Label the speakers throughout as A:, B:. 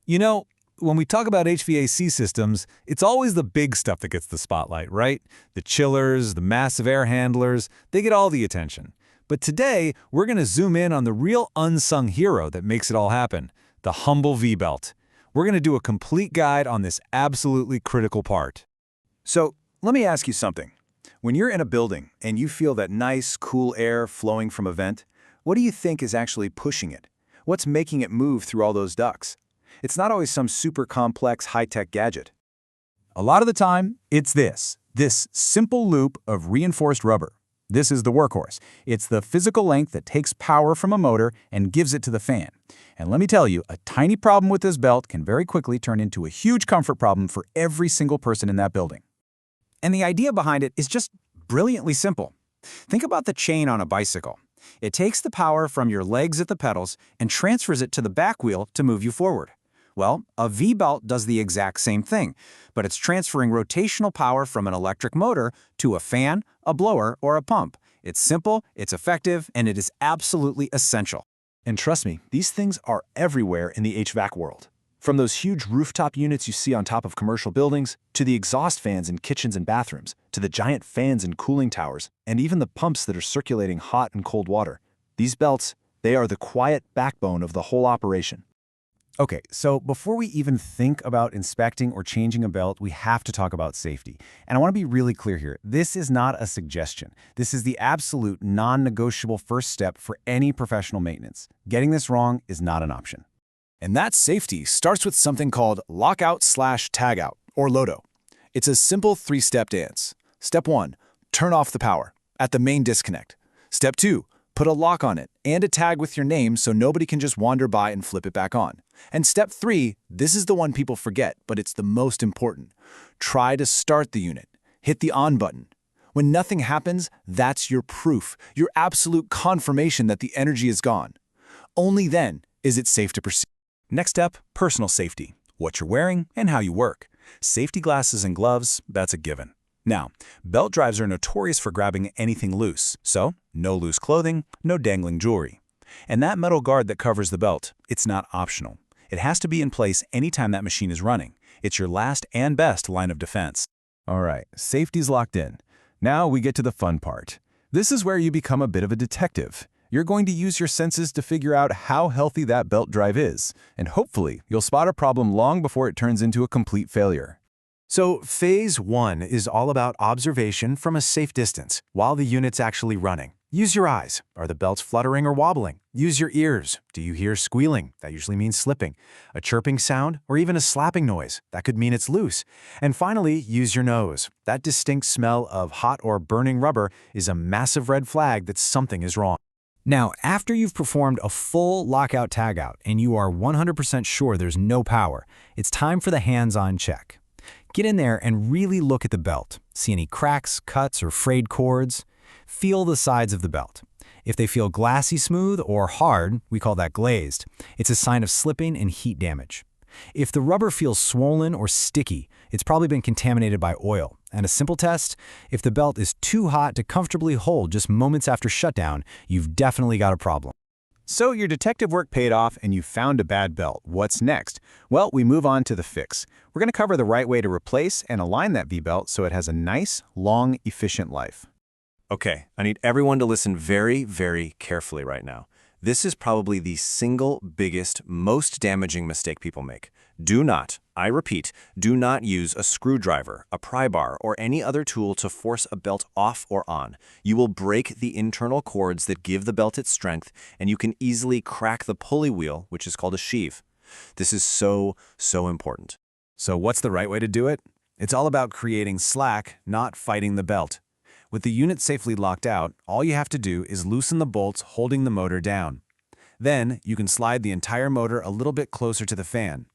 A: You know, when we talk about HVAC systems, it's always the big stuff that gets the spotlight, right? The chillers, the massive air handlers, they get all the attention. But today, we're going to zoom in on the real unsung hero that makes it all happen, the humble V-belt. We're going to do a complete guide on this absolutely critical part.
B: So, let me ask you something. When you're in a building and you feel that nice, cool air flowing from a vent, what do you think is actually pushing it? What's making it move through all those ducts? It's not always some super complex high-tech gadget.
C: A lot of the time, it's this simple loop of reinforced rubber. This is the workhorse. It's the physical length that takes power from a motor and gives it to the fan. And let me tell you, a tiny problem with this belt can very quickly turn into a huge comfort problem for every single person in that building.
D: And the idea behind it is just brilliantly simple. Think about the chain on a bicycle. It takes the power from your legs at the pedals and transfers it to the back wheel to move you forward. Well, a V-belt does the exact same thing, but it's transferring rotational power from an electric motor to a fan, a blower, or a pump. It's simple, it's effective, and it is absolutely essential.
B: And trust me, these things are everywhere in the HVAC world. From those huge rooftop units you see on top of commercial buildings, to the exhaust fans in kitchens and bathrooms, to the giant fans in cooling towers, and even the pumps that are circulating hot and cold water. These belts, they are the quiet backbone of the whole operation.
C: Okay, so before we even think about inspecting or changing a belt, we have to talk about safety. And I want to be really clear here. This is not a suggestion. This is the absolute non-negotiable first step for any professional maintenance. Getting this wrong is not an option.
B: And that safety starts with something called lockout/tagout, or LOTO. It's a simple three-step dance. Step 1, turn off the power at the main disconnect. Step 2, put a lock on it and a tag with your name so nobody can just wander by and flip it back on. And step 3, this is the one people forget, but it's the most important. Try to start the unit. Hit the on button. When nothing happens, that's your proof, your absolute confirmation that the energy is gone. Only then is it safe to proceed.
A: Next step, personal safety. What you're wearing and how you work. Safety glasses and gloves, that's a given. Now, belt drives are notorious for grabbing anything loose, so no loose clothing, no dangling jewelry. And that metal guard that covers the belt, it's not optional. It has to be in place anytime that machine is running. It's your last and best line of defense.
C: All right, safety's locked in. Now we get to the fun part. This is where you become a bit of a detective. You're going to use your senses to figure out how healthy that belt drive is, and hopefully you'll spot a problem long before it turns into a complete failure.
D: So phase 1 is all about observation from a safe distance while the unit's actually running. Use your eyes. Are the belts fluttering or wobbling? Use your ears. Do you hear squealing? That usually means slipping. A chirping sound or even a slapping noise? That could mean it's loose. And finally, use your nose. That distinct smell of hot or burning rubber is a massive red flag that something is wrong. Now, after you've performed a full lockout-tagout and you are 100% sure there's no power, it's time for the hands-on check. Get in there and really look at the belt. See any cracks, cuts, or frayed cords? Feel the sides of the belt. If they feel glassy smooth or hard, we call that glazed. It's a sign of slipping and heat damage. If the rubber feels swollen or sticky, it's probably been contaminated by oil. And a simple test, if the belt is too hot to comfortably hold just moments after shutdown, you've definitely got a problem.
B: So your detective work paid off and you found a bad belt. What's next? Well, we move on to the fix. We're going to cover the right way to replace and align that V-belt so it has a nice, long, efficient life.
E: Okay, I need everyone to listen very, very carefully right now. This is probably the single biggest, most damaging mistake people make. Do not, I repeat, do not use a screwdriver, a pry bar, or any other tool to force a belt off or on. You will break the internal cords that give the belt its strength, and you can easily crack the pulley wheel, which is called a sheave. This is so important.
A: So what's the right way to do it? It's all about creating slack, not fighting the belt. With the unit safely locked out, all you have to do is loosen the bolts holding the motor down. Then, you can slide the entire motor a little bit closer to the fan.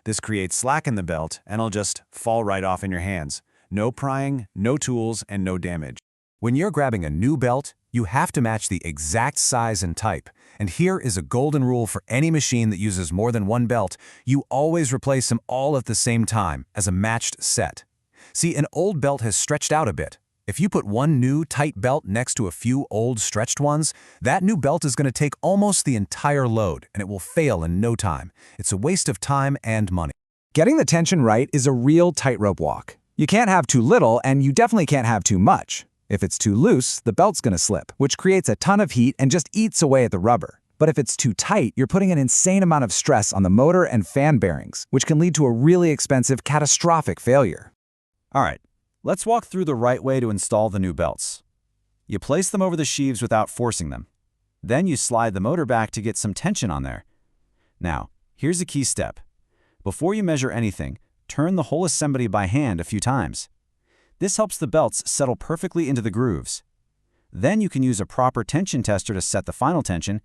A: This creates slack in the belt, and it'll just fall right off in your hands. No prying, no tools, and no damage. When you're grabbing a new belt, you have to match the exact size and type. And here is a golden rule for any machine that uses more than one belt. You always replace them all at the same time as a matched set. See, an old belt has stretched out a bit. If you put one new tight belt next to a few old stretched ones, that new belt is going to take almost the entire load, and it will fail in no time. It's a waste of time and money.
C: Getting the tension right is a real tightrope walk. You can't have too little, and you definitely can't have too much. If it's too loose, the belt's going to slip, which creates a ton of heat and just eats away at the rubber. But if it's too tight, you're putting an insane amount of stress on the motor and fan bearings, which can lead to a really expensive, catastrophic failure.
B: All right, let's walk through the right way to install the new belts. You place them over the sheaves without forcing them. Then you slide the motor back to get some tension on there. Now, here's a key step. Before you measure anything, turn the whole assembly by hand a few times. This helps the belts settle perfectly into the grooves. Then you can use a proper tension tester to set the final tension,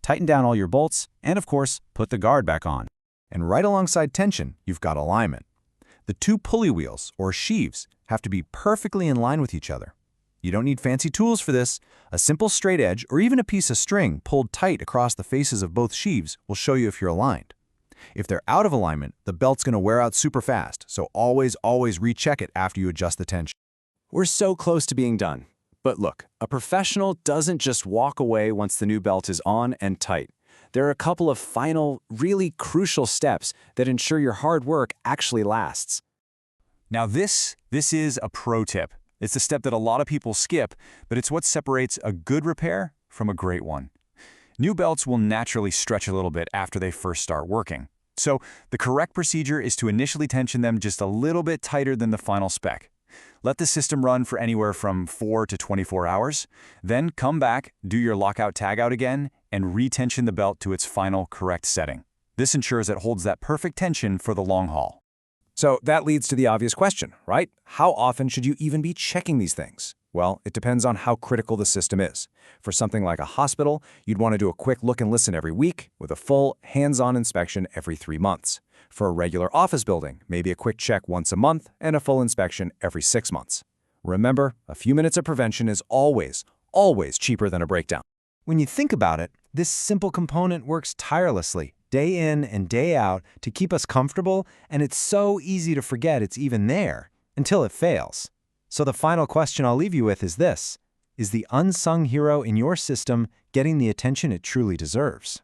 B: tighten down all your bolts, and of course, put the guard back on.
D: And right alongside tension, you've got alignment. The two pulley wheels, or sheaves, have to be perfectly in line with each other. You don't need fancy tools for this. A simple straight edge or even a piece of string pulled tight across the faces of both sheaves will show you if you're aligned. If they're out of alignment, the belt's going to wear out super fast, so always recheck it after you adjust the tension.
B: We're so close to being done. But look, a professional doesn't just walk away once the new belt is on and tight. There are a couple of final, really crucial steps that ensure your hard work actually lasts.
C: Now this is a pro tip. It's a step that a lot of people skip, but it's what separates a good repair from a great one. New belts will naturally stretch a little bit after they first start working. So the correct procedure is to initially tension them just a little bit tighter than the final spec. Let the system run for anywhere from 4 to 24 hours. Then come back, do your lockout tagout again, and retension the belt to its final correct setting. This ensures it holds that perfect tension for the long haul.
B: So that leads to the obvious question, right? How often should you even be checking these things? Well, it depends on how critical the system is. For something like a hospital, you'd want to do a quick look and listen every week with a full, hands-on inspection every 3 months. For a regular office building, maybe a quick check once a month and a full inspection every 6 months. Remember, a few minutes of prevention is always cheaper than a breakdown.
D: When you think about it, this simple component works tirelessly, day in and day out, to keep us comfortable, and it's so easy to forget it's even there until it fails. So the final question I'll leave you with is this: is the unsung hero in your system getting the attention it truly deserves?